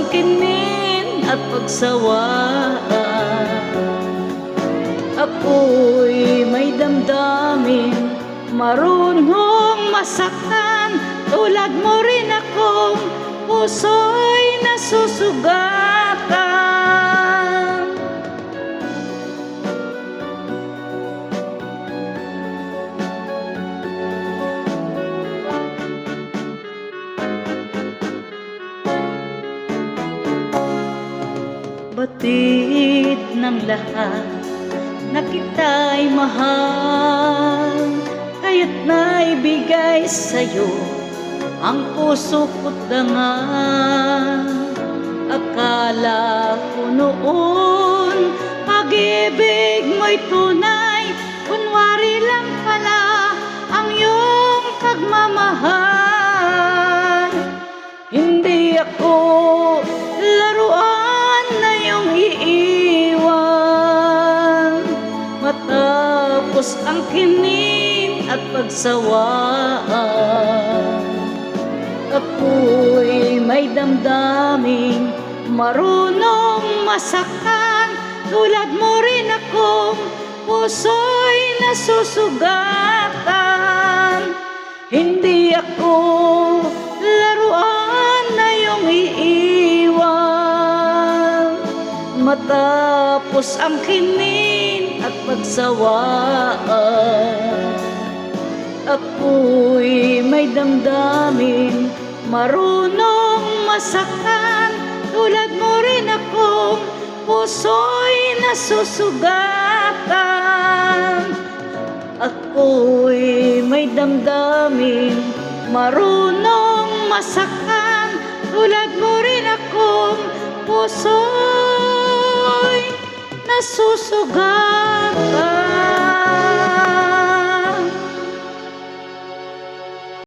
angkinin at pagsawaan. Ako'y may damdamin, marunong masaktan. Tulad mo rin akong puso'y nasusugatan. Batid ng lahat na kita'y mahal, kaya't naibigay sa'yo ang puso ko't dangal. Akala ko noon pag-ibig mo'y tunay, kunwari lang pala ang iyong pagmamahal. Hindi ako laruan na iyong iiwan, matapos ang kinin at pagsawaan. Ako'y may damdamin, marunong masaktan. Tulad mo rin akong puso'y nasusugatan. Hindi ako laruan na iyong iiwan, matapos ang kinin at pagsawaan. Ako'y may damdamin, marunong masaktan. Tulad mo rin akong puso'y nasusugatan. Ako'y may damdamin, marunong masaktan. Tulad mo rin akong puso'y nasusugatan.